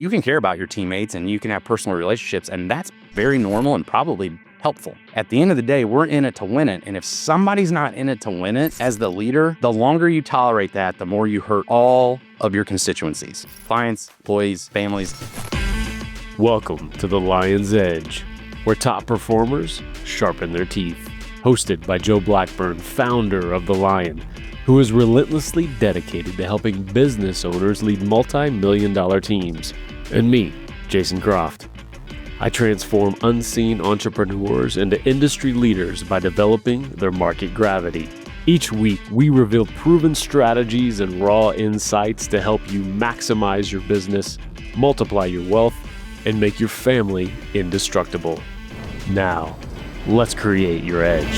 You can care about your teammates and you can have personal relationships, and that's very normal and probably helpful. At the end of the day, we're in it to win it. And if somebody's not in it to win it as the leader, the longer you tolerate that, the more you hurt all of your constituencies, clients, employees, families. Welcome to the Lion's Edge, where top performers sharpen their teeth. Hosted by Joe Blackburn, founder of The Lion, who is relentlessly dedicated to helping business owners lead multi-million-dollar teams. And me, Jason Croft. I transform unseen entrepreneurs into industry leaders by developing their market gravity. Each week, we reveal proven strategies and raw insights to help you maximize your business, multiply your wealth, and make your family indestructible. Now, let's create your edge.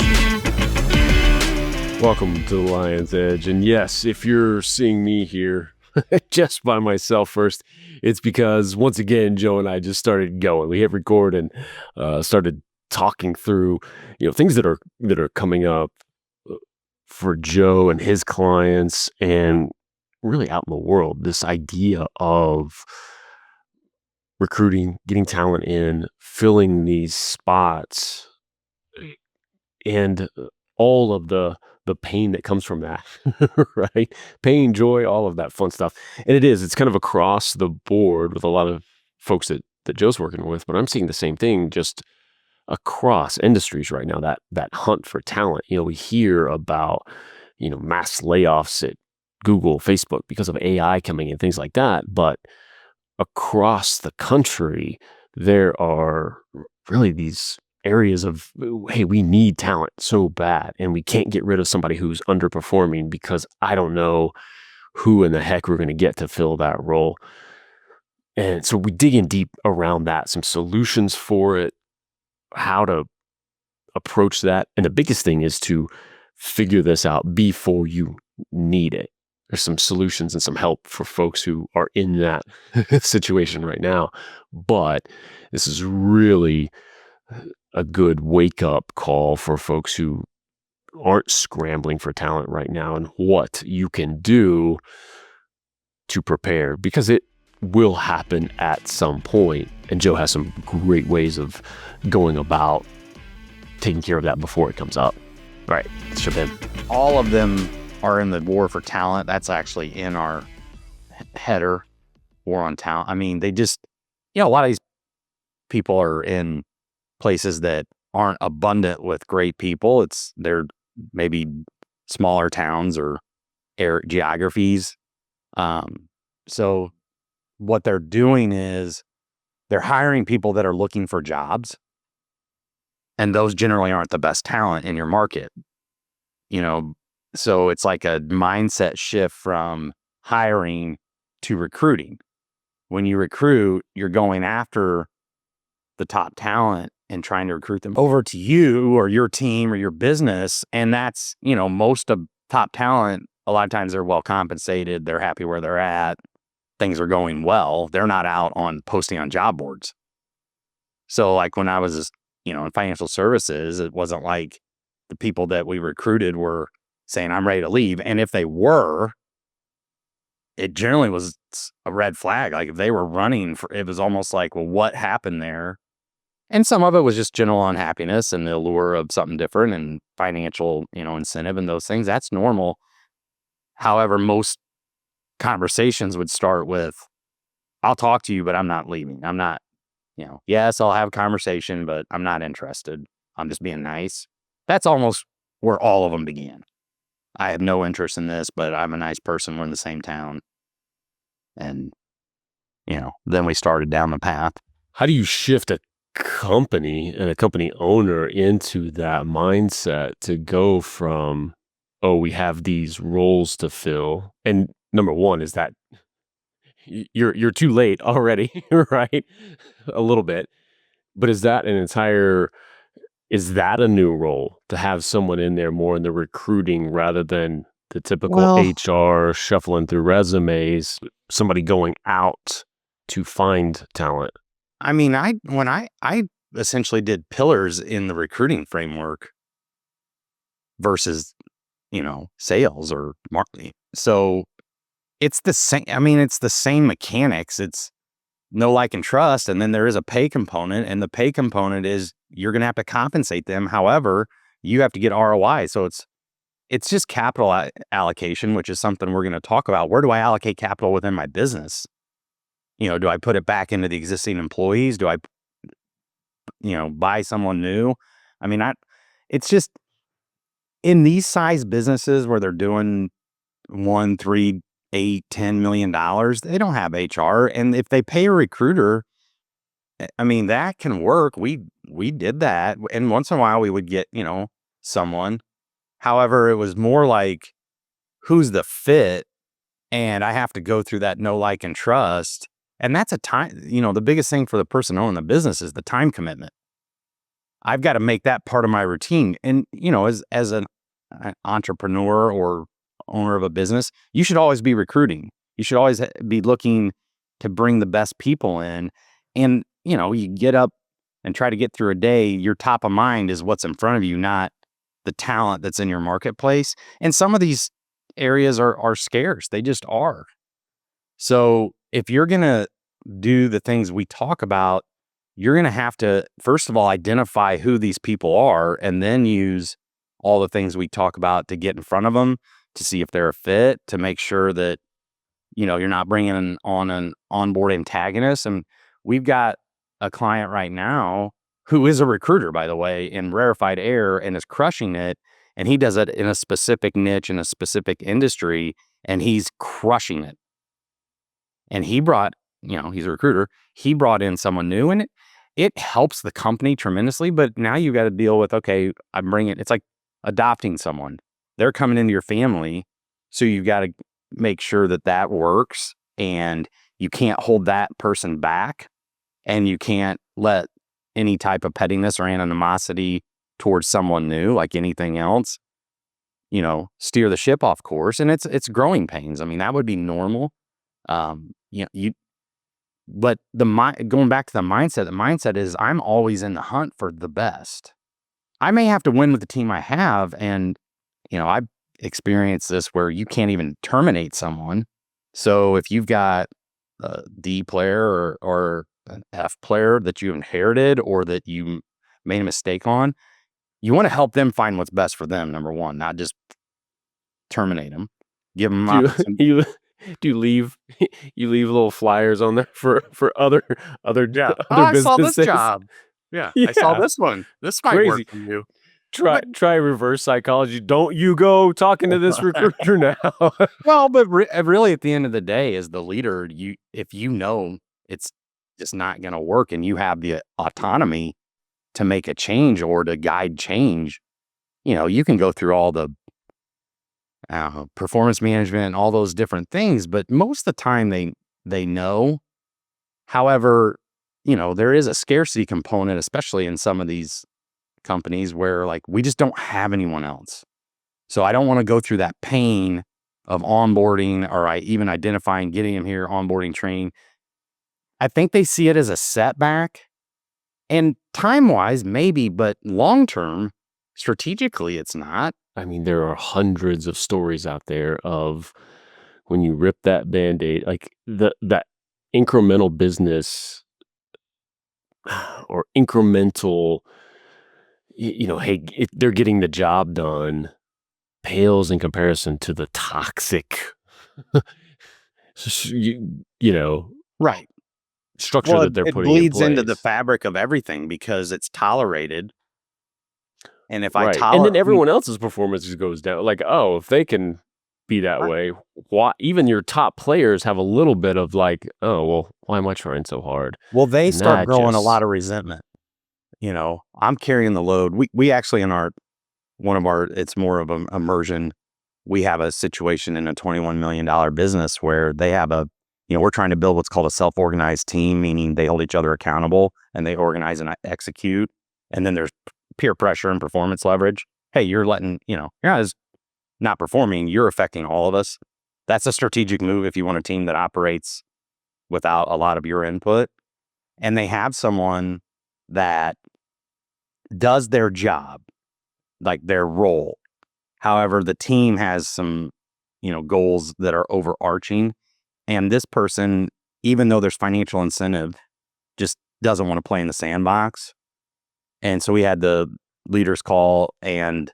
Welcome to the Lion's Edge. And yes, if you're seeing me here just by myself first, it's because once again, Joe and I just started going. We hit record and started talking through, things that are coming up for Joe and his clients and really out in the world. This idea of recruiting, getting talent in, filling these spots, and all of the pain that comes from that, right? Pain, joy, all of that fun stuff. And it's kind of across the board with a lot of folks that Joe's working with, but I'm seeing the same thing just across industries right now, that hunt for talent. We hear about, mass layoffs at Google, Facebook because of AI coming in, things like that. But across the country, there are really these areas of, hey, we need talent so bad, and we can't get rid of somebody who's underperforming because I don't know who in the heck we're going to get to fill that role. And so we dig in deep around that, some solutions for it, how to approach that. And the biggest thing is to figure this out before you need it. There's some solutions and some help for folks who are in that situation right now. But this is really a good wake-up call for folks who aren't scrambling for talent right now, and what you can do to prepare, because it will happen at some point. And Joe has some great ways of going about taking care of that before it comes up. All right, let's jump in. All of them are in the war for talent. That's actually in our header, war on talent. I mean, they just, a lot of these people are in places that aren't abundant with great people. They're maybe smaller towns or geographies. So what they're doing is they're hiring people that are looking for jobs, and those generally aren't the best talent in your market. So it's like a mindset shift from hiring to recruiting. When you recruit, you're going after the top talent and trying to recruit them over to you or your team or your business. And that's, most of top talent, a lot of times they're well compensated. They're happy where they're at. Things are going well. They're not out on posting on job boards. So like when I was, in financial services, it wasn't like the people that we recruited were saying, I'm ready to leave. And if they were, it generally was a red flag. Like if they were running it was almost like, well, what happened there? And some of it was just general unhappiness and the allure of something different and financial, incentive and those things. That's normal. However, most conversations would start with, I'll talk to you, but I'm not leaving. I'm not, yes, I'll have a conversation, but I'm not interested. I'm just being nice. That's almost where all of them began. I have no interest in this, but I'm a nice person. We're in the same town. And, then we started down the path. How do you shift a company and a company owner into that mindset to go from, oh, we have these roles to fill? And number one is that you're too late already, right? A little bit. But is that a new role to have someone in there more in the recruiting rather than the typical HR shuffling through resumes, somebody going out to find talent? I mean, when I essentially did pillars in the recruiting framework versus, sales or marketing. So it's the same. I mean, it's the same mechanics. It's know, like, and trust. And then there is a pay component, and the pay component is you're going to have to compensate them. However, you have to get ROI. So it's just capital allocation, which is something we're going to talk about. Where do I allocate capital within my business? Do I put it back into the existing employees? Do I, buy someone new? I mean, it's just in these size businesses where they're doing 1, 3, 8, $10 million, they don't have HR. And if they pay a recruiter, I mean, that can work. We did that. And once in a while we would get, someone. However, it was more like, who's the fit? And I have to go through that know, like, and trust. And that's a time, the biggest thing for the person owning the business is the time commitment. I've got to make that part of my routine. And, as an entrepreneur or owner of a business, you should always be recruiting. You should always be looking to bring the best people in. And, you get up and try to get through a day. Your top of mind is what's in front of you, not the talent that's in your marketplace. And some of these areas are scarce. They just are. So if you're going to do the things we talk about, you're going to have to, first of all, identify who these people are, and then use all the things we talk about to get in front of them, to see if they're a fit, to make sure that, you're not bringing on an onboard antagonist. And we've got a client right now who is a recruiter, by the way, in rarefied air, and is crushing it. And he does it in a specific niche, in a specific industry, and he's crushing it. And he brought, he's a recruiter. He brought in someone new, and it helps the company tremendously. But now you got to deal with, okay, it's like adopting someone. They're coming into your family. So you've got to make sure that works, and you can't hold that person back, and you can't let any type of pettiness or animosity towards someone new, like anything else, steer the ship off course. And it's growing pains. I mean, that would be normal. But going back to the mindset is, I'm always in the hunt for the best. I may have to win with the team I have. And, I've experienced this where you can't even terminate someone. So if you've got a D player or an F player that you inherited, or that you made a mistake on, you want to help them find what's best for them, number one, not just terminate them. Give them Do you opportunity. do you leave you leave little flyers on there for other Yeah. Oh, other I saw this businesses? job. Yeah. I saw Yeah, this one. This might work crazy. for you. Try But try reverse psychology. Don't you go talking to this recruiter now. well, but really, at the end of the day, as the leader, if it's just not going to work, and you have the autonomy to make a change or to guide change, you can go through all the performance management, all those different things. But most of the time, they know. However, there is a scarcity component, especially in some of these companies, where, like, we just don't have anyone else. So I don't want to go through that pain of onboarding, or even identifying, getting them here, onboarding, training. I think they see it as a setback, and time-wise, maybe, but long-term, strategically, it's not. I mean, there are hundreds of stories out there of when you rip that Band-Aid, like, that incremental business or incremental, hey, they're getting the job done, pales in comparison to the toxic, s you know, Right. structure Well, that they're it putting in bleeds into the place. fabric of everything because it's tolerated. And if I Right, and then tolerate, everyone else's performance just goes down, like, "Oh, if they can be that way, why?" Even your top players have a little bit of like, "Oh, well, why am I trying so hard?" well, they And start that growing a lot just of resentment. I'm carrying the load. We actually, in one of our, it's more of a immersion. We have a situation in a $21 million business where they have we're trying to build what's called a self-organized team, meaning they hold each other accountable and they organize and execute. And then there's peer pressure and performance leverage. Hey, you're letting, you're not performing, you're affecting all of us. That's a strategic move if you want a team that operates without a lot of your input. And they have someone that does their job, like their role. However, the team has some, goals that are overarching. And this person even though there's financial incentive, just doesn't want to play in the sandbox. And so we had the leaders call, and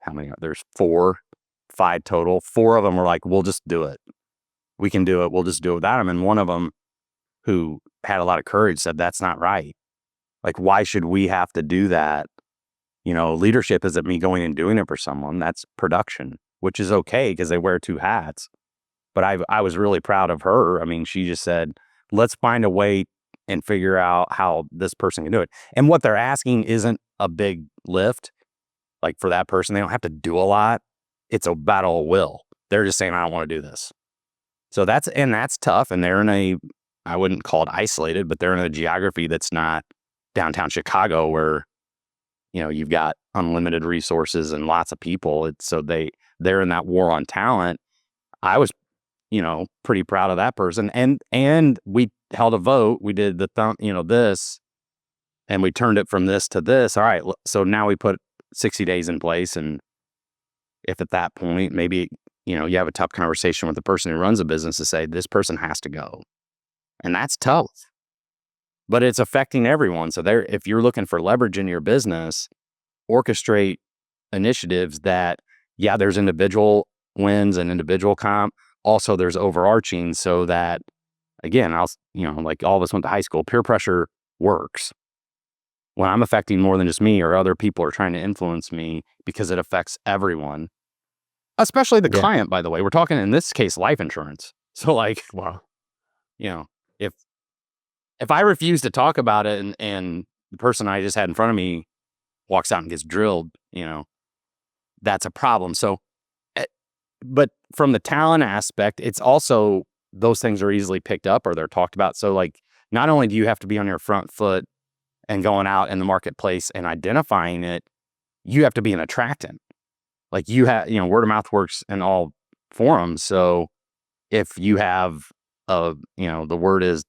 how many? There's 5 total. 4 of them were like, we'll just do it. We can do it. We'll just do it without him. And one of them, who had a lot of courage, said, that's not right. Like, why should we have to do that? Leadership isn't me going and doing it for someone. That's production, which is okay because they wear 2 hats. But I was really proud of her. I mean, she just said, let's find a way and figure out how this person can do it. And what they're asking isn't a big lift. Like, for that person, they don't have to do a lot. It's a battle of will. They're just saying, I don't want to do this. So that's tough. And they're in I wouldn't call it isolated, but they're in a geography that's not downtown Chicago where, you've got unlimited resources and lots of people. So they're in that war on talent. I was, pretty proud of that person. And we held a vote. We did this, and we turned it from this to this. All right. So now we put 60 days in place. And if at that point, maybe, you have a tough conversation with the person who runs a business to say, this person has to go. And that's tough, but it's affecting everyone. So if you're looking for leverage in your business, orchestrate initiatives that, there's individual wins and individual comp. Also, there's overarching, so that, again, like all of us went to high school, peer pressure works when I'm affecting more than just me, or other people are trying to influence me, because it affects everyone, especially the client, by the way. We're talking, in this case, life insurance. So, like, Wow. If I refuse to talk about it, and the person I just had in front of me walks out and gets drilled, that's a problem. So, but from the talent aspect, it's also, those things are easily picked up or they're talked about. So, like, not only do you have to be on your front foot and going out in the marketplace and identifying it, you have to be an attractant. Like, word of mouth works in all forums. So if you have the word is,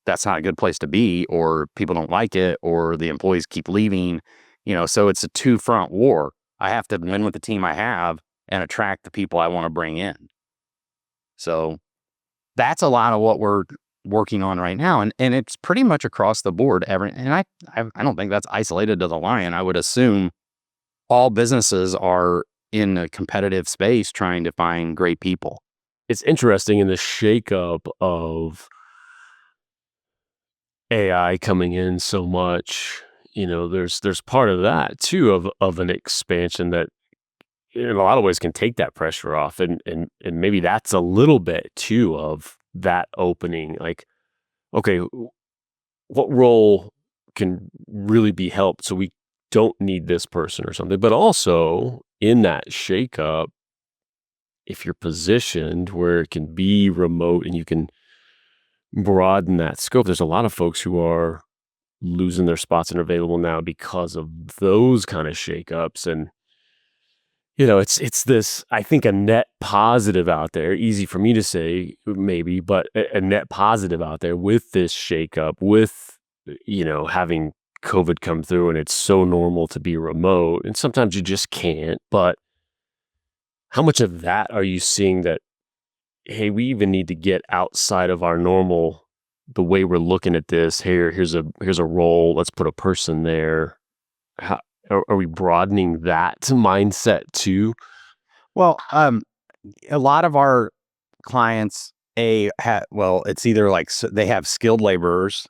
that's not a good place to be, or people don't like it, or the employees keep leaving, so it's a 2-front war. I have to win with the team I have and attract the people I want to bring in. So that's a lot of what we're working on right now. And it's pretty much across the board. And I don't think that's isolated to the Lion. I would assume all businesses are in a competitive space trying to find great people. It's interesting in the shakeup of AI coming in so much, there's part of that too, of an expansion that in a lot of ways can take that pressure off. And maybe that's a little bit too of that opening. Like, okay, what role can really be helped so we don't need this person or something? But also in that shakeup, if you're positioned where it can be remote and you can broaden that scope, there's a lot of folks who are losing their spots and are available now because of those kind of shakeups. And it's this, I think, a net positive out there. Easy for me to say, maybe, but a net positive out there with this shakeup, with having COVID come through, and it's so normal to be remote, and sometimes you just can't. But how much of that are you seeing that, hey, we even need to get outside of our normal, the way we're looking at this? Here's a role. Let's put a person there. How are we broadening that mindset too? Well, a lot of our clients, it's either like, they have skilled laborers.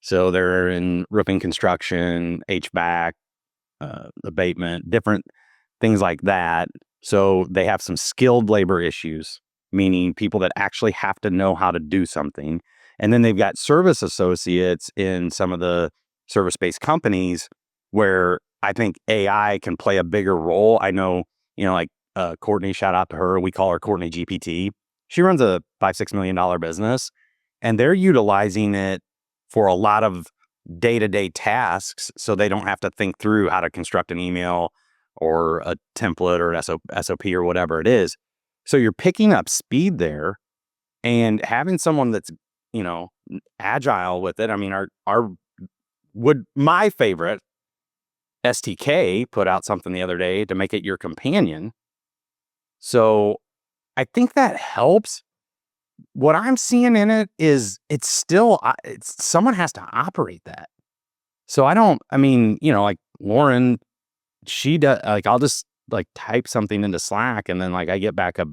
So they're in roofing, construction, HVAC, abatement, different things like that. So they have some skilled labor issues, meaning people that actually have to know how to do something. And then they've got service associates in some of the service-based companies where I think AI can play a bigger role. I know, like, Courtney, shout out to her. We call her Courtney GPT. She runs a $5-6 million business, and they're utilizing it for a lot of day-to-day tasks, so they don't have to think through how to construct an email or a template or an SOP or whatever it is. So you're picking up speed there, and having someone that's, agile with it. I mean, my favorite STK put out something the other day to make it your companion. So I think that helps, what I'm seeing in it is it's still, someone has to operate that. So I mean, like Lauren, she does, like, I'll just like type something into Slack and then like I get back a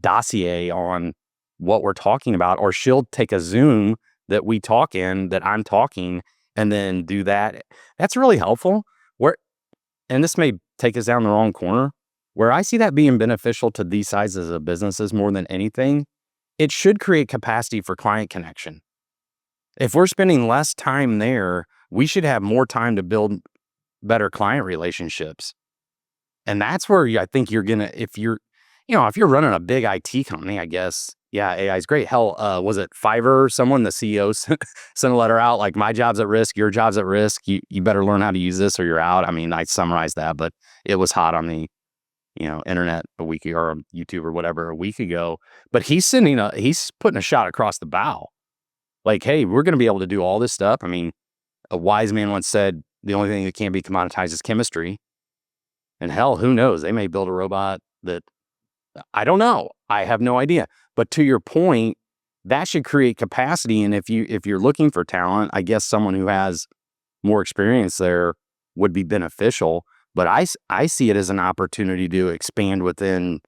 dossier on what we're talking about, or she'll take a Zoom that we talk in that I'm talking and then do that. That's really helpful. And this may take us down the wrong corner, where I see that being beneficial to these sizes of businesses more than anything. It should create capacity for client connection. If we're spending less time there, we should have more time to build better client relationships. And that's where I think you're gonna, if you're running a big IT company, I guess, yeah, AI is great. Hell, was it Fiverr? Someone, the CEO sent a letter out like, my job's at risk, your job's at risk. You better learn how to use this or you're out. I mean, I summarized that, but it was hot on the, internet a week ago, or YouTube or whatever a week ago. But he's putting a shot across the bow. Like, hey, we're going to be able to do all this stuff. I mean, a wise man once said, the only thing that can't be commoditized is chemistry. And hell, who knows? They may build a robot that, I don't know. I have no idea. But to your point, that should create capacity. And if you're looking for talent, I guess someone who has more experience there would be beneficial. But I see it as an opportunity to expand within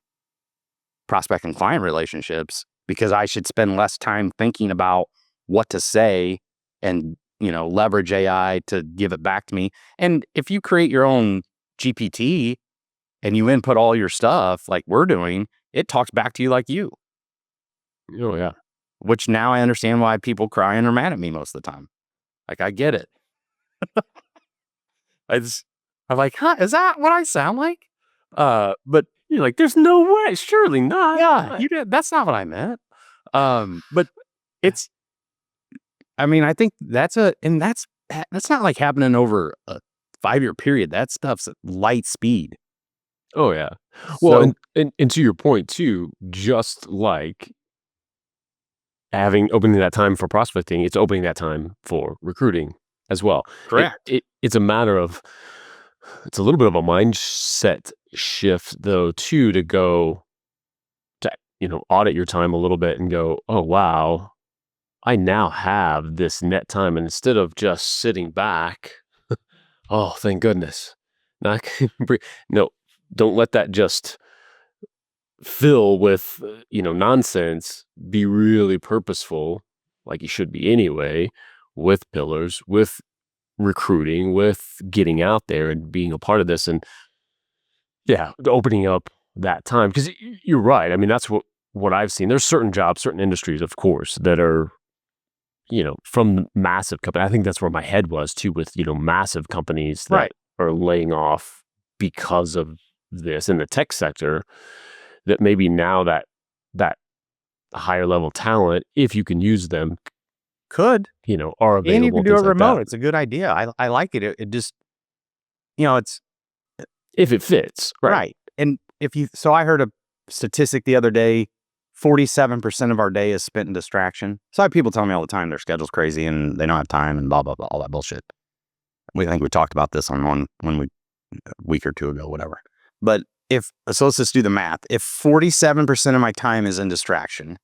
prospect and client relationships, because I should spend less time thinking about what to say and, leverage AI to give it back to me. And if you create your own GPT and you input all your stuff like we're doing, it talks back to you like you. Oh, yeah. Which now I understand why people cry and are mad at me most of the time. Like, I get it. I'm like, huh, is that what I sound like? But You're like, "There's no way, surely not." yeah, that's not what I meant. But it's, I mean, I think that's not like happening over a 5-year period. That stuff's at light speed. Oh, yeah. Well, So and to your point too, just like opening that time for prospecting, it's opening that time for recruiting as well. correct. It's a matter of it's a little bit of a mindset shift though too, to go to, audit your time a little bit and go, "Oh, wow, I now have this net time." And instead of just sitting back, "Oh, thank goodness." Now I can no, don't let that just fill with, nonsense. Be really purposeful, like you should be anyway, with pillars, with recruiting, with getting out there and being a part of this. And yeah, opening up that time. Because you're right. I mean, that's what I've seen. There's certain jobs, certain industries, of course, that are, from massive company. I think that's where my head was too, with, massive companies that Right. are laying off because of this in the tech sector, that maybe now that higher level talent, if you can use them, Could. are And you available can and do it things like remote. that. It's a good idea. I like it. It just, it's If it fits, right? right. And so I heard a statistic the other day, 47% of our day is spent in distraction. So I have people telling me all the time their schedule's crazy and they don't have time and blah, blah, blah, all that bullshit. I think we talked about this on one when we, a week or two ago, whatever. But so let's just do the math. If 47% of my time is in distraction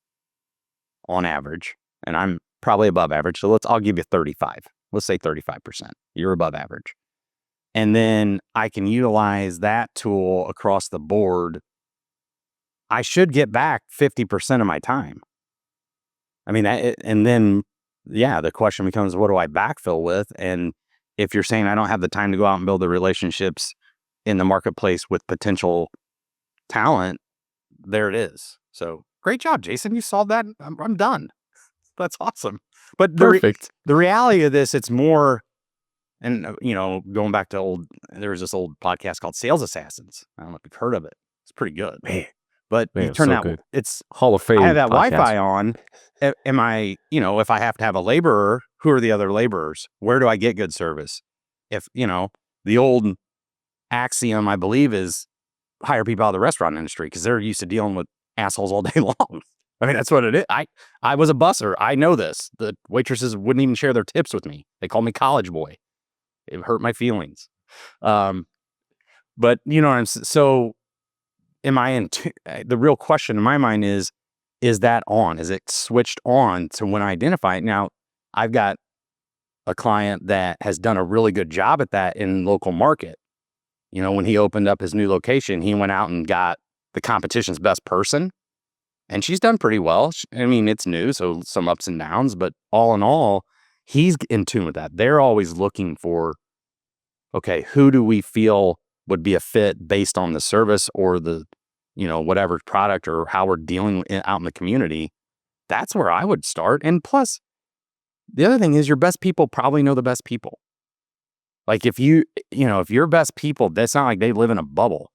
on average, and I'm probably above average, so I'll give you 35. Let's say 35%. You're above average. And then I can utilize that tool across the board. I should get back 50% of my time. I mean, and then, yeah, the question becomes, what do I backfill with? And if you're saying I don't have the time to go out and build the relationships in the marketplace with potential talent, there it is. So great job, Jason. You solved that. I'm done. That's awesome. But Perfect. the reality of this, it's more, and going back to there was this old podcast called Sales Assassins. I don't know if you've heard of it. It's pretty good. Man, But you man, turn so that, good. it's, Hall of I have Fame that podcast. Wi-Fi on. Am I, if I have to have a laborer, who are the other laborers? Where do I get good service? If, the old axiom, I believe, is hire people out of the restaurant industry because they're used to dealing with assholes all day long. I mean, that's what it is. I was a busser. I know this. The waitresses wouldn't even share their tips with me. They called me college boy. It hurt my feelings. But so am I the real question in my mind is is that on? Is it switched on? So when I identify it, now I've got a client that has done a really good job at that in local market. When he opened up his new location, he went out and got the competition's best person, and she's done pretty well. I mean, it's new, so some ups and downs, but all in all, he's in tune with that. They're always looking for, okay, who do we feel would be a fit based on the service or the, whatever product or how we're dealing out in the community. That's where I would start. And plus, the other thing is your best people probably know the best people. Like if if your best people, that's not like they live in a bubble.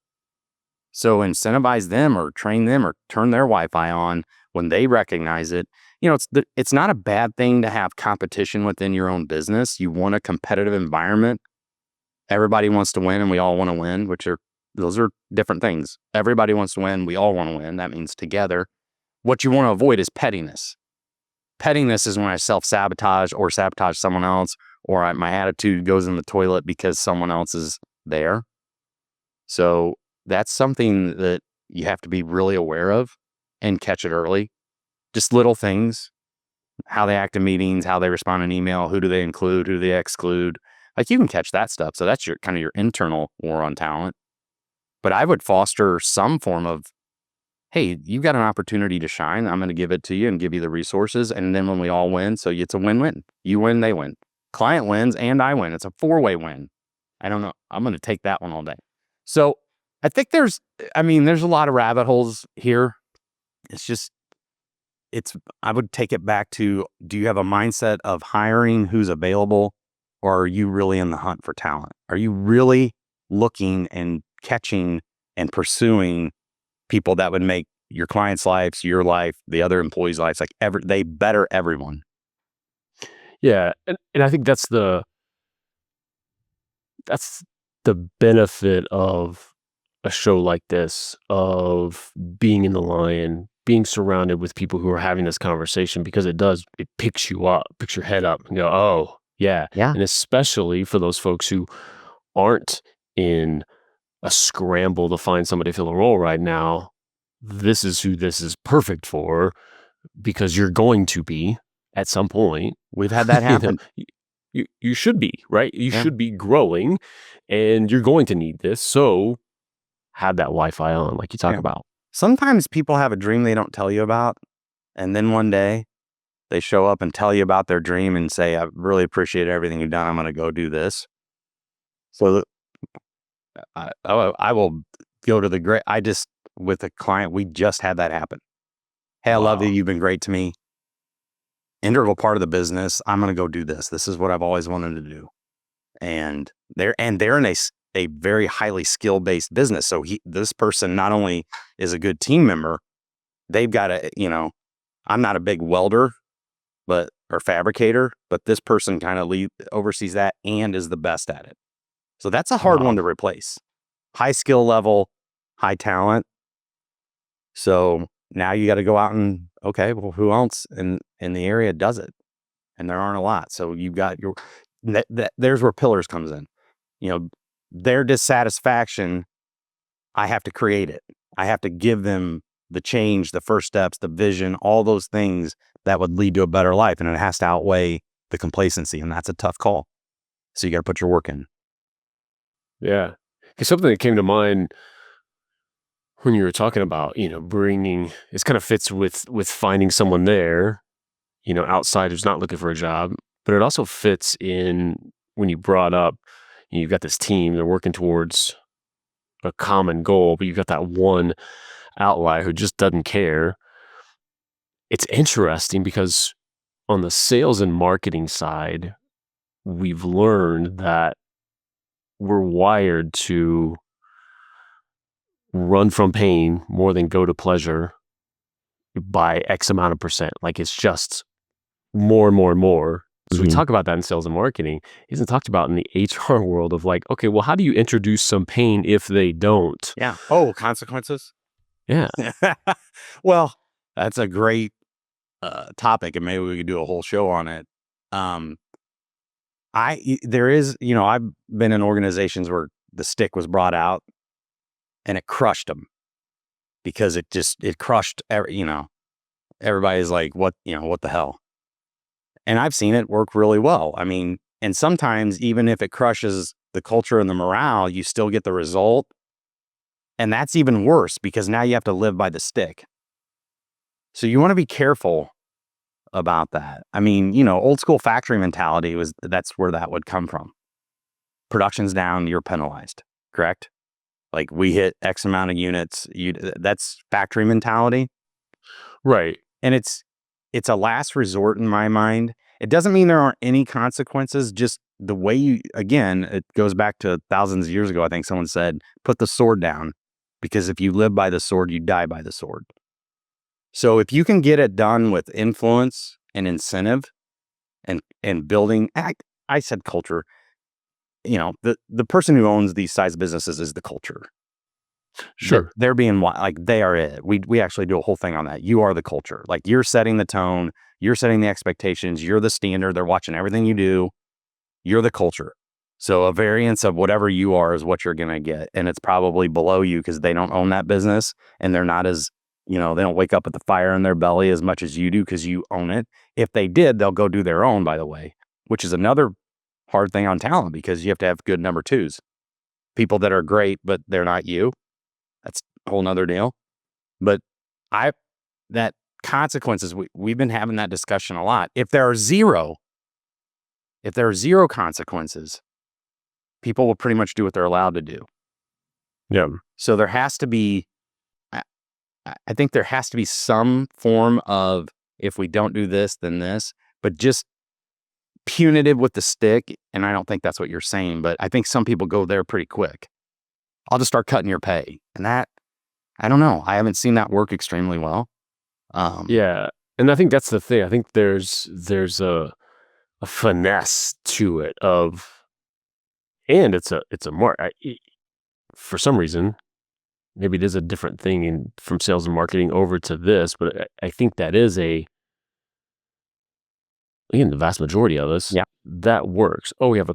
So incentivize them or train them or turn their Wi-Fi on when they recognize it. It's not a bad thing to have competition within your own business. You want a competitive environment. Everybody wants to win and we all want to win, those are different things. Everybody wants to win. We all want to win. That means together. What you want to avoid is pettiness. Pettiness is when I self-sabotage or sabotage someone else, or my attitude goes in the toilet because someone else is there. So that's something that you have to be really aware of and catch it early. Just little things, how they act in meetings, how they respond in email, who do they include, who do they exclude. Like you can catch that stuff. So that's your kind of your internal war on talent. But I would foster some form of, hey, you've got an opportunity to shine. I'm going to give it to you and give you the resources. And then when we all win, so it's a win-win. You win, they win. Client wins and I win. It's a 4-way win. I don't know. I'm going to take that one all day. So I think there's a lot of rabbit holes here. I would take it back to, do you have a mindset of hiring who's available, or are you really in the hunt for talent? Are you really looking and catching and pursuing people that would make your clients' lives, your life, the other employees' lives, they better everyone? Yeah, and I think that's the benefit of a show like this, of being in the Lion, being surrounded with people who are having this conversation, because it picks you up, picks your head up and go, oh, yeah. Yeah. And especially for those folks who aren't in a scramble to find somebody to fill a role right now, this is who this is perfect for, because you're going to be at some point. We've had that You know, happen. you should be, right? You Yeah. should be growing, and you're going to need this. So have that Wi-Fi on, like you talk Yeah. about. Sometimes people have a dream they don't tell you about, and then one day they show up and tell you about their dream and say, I really appreciate everything you've done. I'm going to go do this. So I will go to with a client, we just had that happen. Hey, I love you. Wow. You've been great to me. Integral part of the business. I'm going to go do this. This is what I've always wanted to do. And they're in a very highly skill based business. So this person not only is a good team member, they've got I'm not a big welder, or fabricator, but this person kind of oversees that and is the best at it. So that's a hard one Wow. to replace. High skill level, high talent. So now you got to go out and, okay, well, who else in the area does it? And there aren't a lot. So you've got there's where pillars comes in. Their dissatisfaction, I have to create it. I have to give them the change, the first steps, the vision, all those things that would lead to a better life. And it has to outweigh the complacency. And that's a tough call. So you got to put your work in. Yeah. Because something that came to mind when you were talking about, bringing, this kind of fits with finding someone there, outside who's not looking for a job, but it also fits in when you brought up, you've got this team, they're working towards a common goal, but you've got that one outlier who just doesn't care. It's interesting because on the sales and marketing side, we've learned that we're wired to run from pain more than go to pleasure by X amount of percent. Like it's just more and more and more. So we Mm-hmm. talk about that in sales and marketing. It isn't talked about in the HR world of like, okay, well, how do you introduce some pain if they don't? Yeah. Oh, consequences. Yeah. Well, that's a great topic, and maybe we could do a whole show on it. Um, there is, I've been in organizations where the stick was brought out and it crushed them because it crushed, everybody's like, what the hell? And I've seen it work really well. I mean, and sometimes even if it crushes the culture and the morale, you still get the result. And that's even worse because now you have to live by the stick. So you want to be careful about that. I mean, old school factory mentality that's where that would come from. Production's down, you're penalized, correct? Like we hit X amount of units, that's factory mentality. Right. And it's a last resort in my mind. It doesn't mean there aren't any consequences, just the way again, it goes back to thousands of years ago. I think someone said, put the sword down because if you live by the sword, you die by the sword. So if you can get it done with influence and incentive and building, I said culture, the person who owns these size businesses is the culture. Sure. They're being like, they are it. We actually do a whole thing on that. You are the culture. Like you're setting the tone, you're setting the expectations, you're the standard. They're watching everything you do. You're the culture. So a variance of whatever you are is what you're going to get. And it's probably below you because they don't own that business and they're not as, they don't wake up with the fire in their belly as much as you do because you own it. If they did, they'll go do their own, by the way, which is another hard thing on talent because you have to have good number twos. People that are great, but they're not you. That's a whole nother deal. But that consequences, we've been having that discussion a lot. If there are zero consequences, people will pretty much do what they're allowed to do. Yeah. So there has to be, I think there has to be some form of, if we don't do this, then this, but just punitive with the stick. And I don't think that's what you're saying, but I think some people go there pretty quick. I'll just start cutting your pay. And that, I don't know. I haven't seen that work extremely well. Yeah. And I think that's the thing. I think there's a finesse to it and it's a more, for some reason, maybe it is a different thing from sales and marketing over to this, but I think that is again, the vast majority of us, Yeah. that works. Oh, we have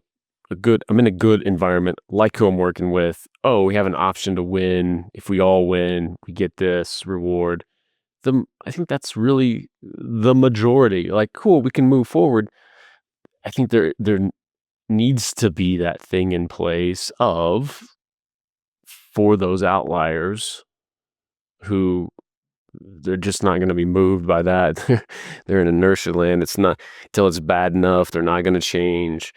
I'm in a good environment, like who I'm working with. Oh, we have an option to win. If we all win, we get this reward. I think that's really the majority. Like, cool, we can move forward. I think there needs to be that thing in place for those outliers who they're just not going to be moved by that. They're in inertia land. It's not till it's bad enough. They're not going to change.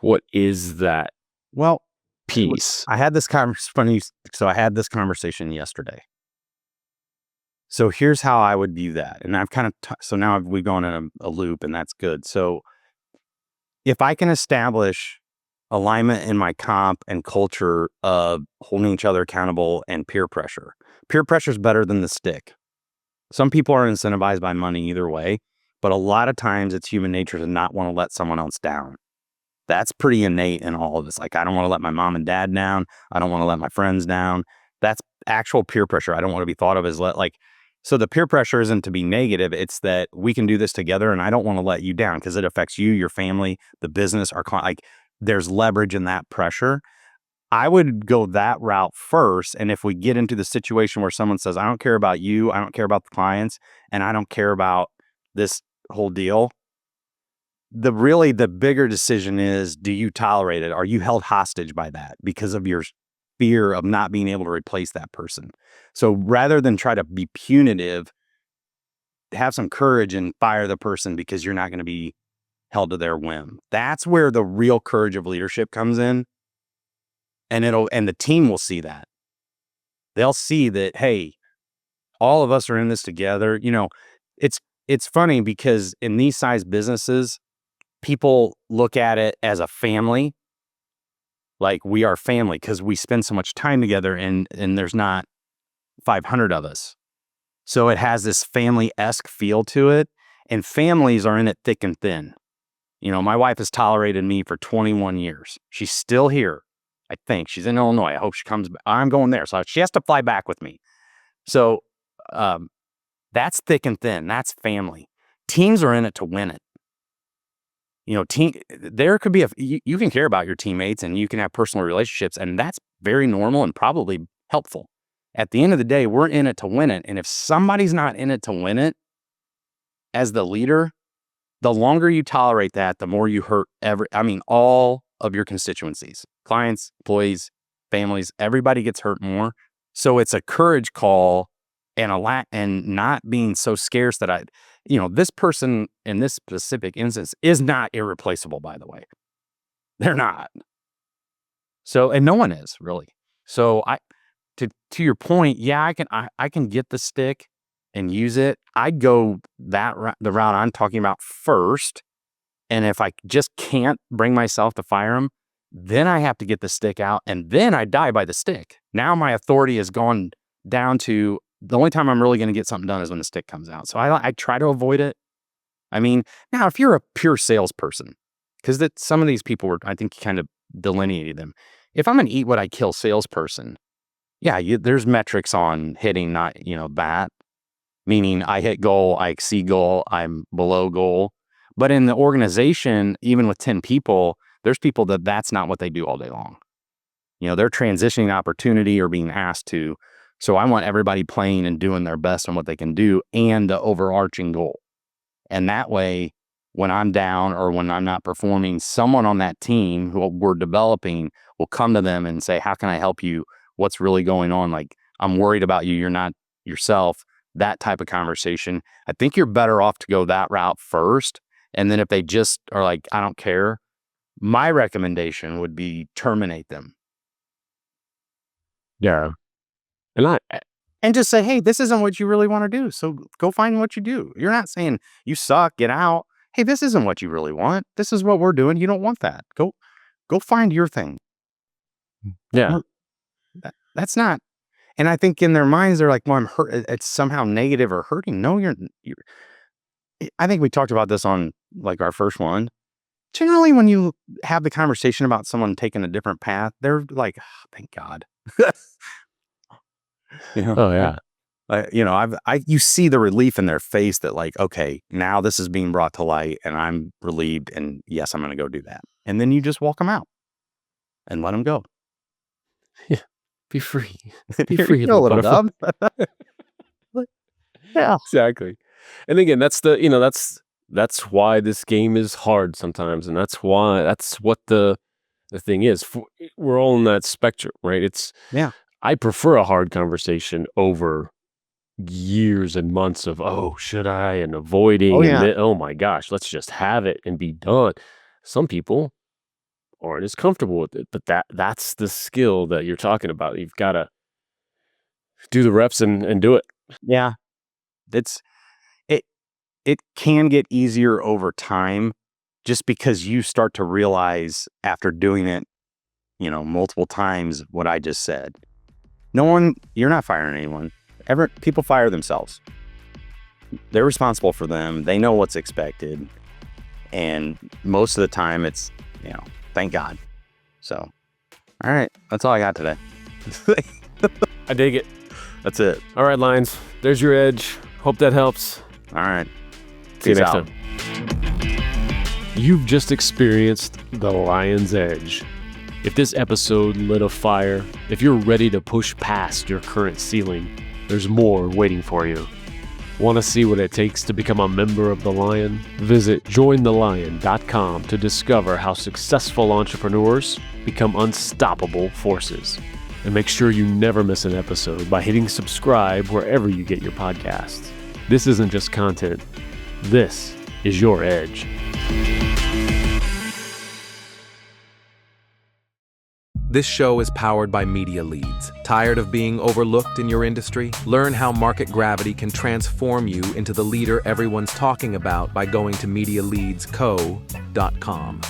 What is that Well, piece? I had this funny. So I had this conversation yesterday. So here's how I would view that. And I've kind of, so now we've gone in a loop and that's good. So if I can establish alignment in my comp and culture of holding each other accountable and peer pressure is better than the stick. Some people are incentivized by money either way, but a lot of times it's human nature to not want to let someone else down. That's pretty innate in all of us. Like, I don't want to let my mom and dad down. I don't want to let my friends down. That's actual peer pressure. I don't want to be thought of as so the peer pressure isn't to be negative. It's that we can do this together and I don't want to let you down because it affects you, your family, the business, our client. Like, there's leverage in that pressure. I would go that route first. And if we get into the situation where someone says, I don't care about you, I don't care about the clients, and I don't care about this whole deal, the bigger decision is, do you tolerate it? Are you held hostage by that because of your fear of not being able to replace that person? So rather than try to be punitive, have some courage and fire the person because you're not going to be held to their whim. That's where the real courage of leadership comes in. And the team will see that. They'll see that, hey, all of us are in this together. It's funny because in these size businesses, people look at it as a family. Like, we are family because we spend so much time together and there's not 500 of us. So it has this family-esque feel to it, and families are in it thick and thin. My wife has tolerated me for 21 years. She's still here. I think she's in Illinois. I hope she comes back. I'm going there. So she has to fly back with me. So that's thick and thin. That's family. Teams are in it to win it. There could be you can care about your teammates and you can have personal relationships, and that's very normal and probably helpful. At the end of the day, we're in it to win it. And if somebody's not in it to win it, as the leader, the longer you tolerate that, the more you hurt all of your constituencies, clients, employees, families, everybody gets hurt more. So it's a courage call and and not being so scarce that this person in this specific instance is not irreplaceable, by the way. They're not. So, and no one is really. So to your point, yeah, I can get the stick and use it. I'd go the route I'm talking about first. And if I just can't bring myself to fire him, then I have to get the stick out, and then I die by the stick. Now my authority has gone down to the only time I'm really going to get something done is when the stick comes out. So I try to avoid it. I mean, now if you're a pure salesperson, because some of these people I think you kind of delineated them. If I'm an eat what I kill salesperson, yeah, there's metrics on hitting, not, that. Meaning I hit goal, I exceed goal, I'm below goal. But in the organization, even with 10 people, there's people that's not what they do all day long. They're transitioning opportunity or being asked to. So I want everybody playing and doing their best on what they can do and the overarching goal. And that way, when I'm down or when I'm not performing, someone on that team who we're developing will come to them and say, how can I help you? What's really going on? Like, I'm worried about you. You're not yourself. That type of conversation. I think you're better off to go that route first. And then if they just are like, I don't care, my recommendation would be terminate them. Yeah. And just say, hey, this isn't what you really want to do. So go find what you do. You're not saying you suck, get out. Hey, this isn't what you really want. This is what we're doing. You don't want that. Go find your thing. Yeah. That's not. And I think in their minds, they're like, well, I'm hurt. It's somehow negative or hurting. No, you're I think we talked about this on like our first one. Generally, when you have the conversation about someone taking a different path, they're like, oh, thank God. Oh yeah. You see the relief in their face that like, okay, now this is being brought to light and I'm relieved. And yes, I'm going to go do that. And then you just walk them out and let them go. Yeah. Be free. Be free. little dub. Yeah, exactly. And again, that's that's why this game is hard sometimes, and that's what the thing is. We're all in that spectrum, right? I prefer a hard conversation over years and months of should I and avoiding. Oh, yeah. And oh my gosh, let's just have it and be done. Some people aren't as comfortable with it, but that's the skill that you're talking about. You've got to do the reps and do it. Yeah. It can get easier over time just because you start to realize after doing it, multiple times what I just said. You're not firing anyone. People fire themselves. They're responsible for them. They know what's expected. And most of the time it's, thank God. So, all right. That's all I got today. I dig it. That's it. All right, Lions. There's your edge. Hope that helps. All right. See you next time. You've just experienced the Lion's Edge. If this episode lit a fire, if you're ready to push past your current ceiling, there's more waiting for you. Want to see what it takes to become a member of the Lion? Visit jointhelion.com to discover how successful entrepreneurs become unstoppable forces. And make sure you never miss an episode by hitting subscribe wherever you get your podcasts. This isn't just content. This is your edge. This show is powered by Media Leads. Tired of being overlooked in your industry? Learn how market gravity can transform you into the leader everyone's talking about by going to MediaLeadsCo.com.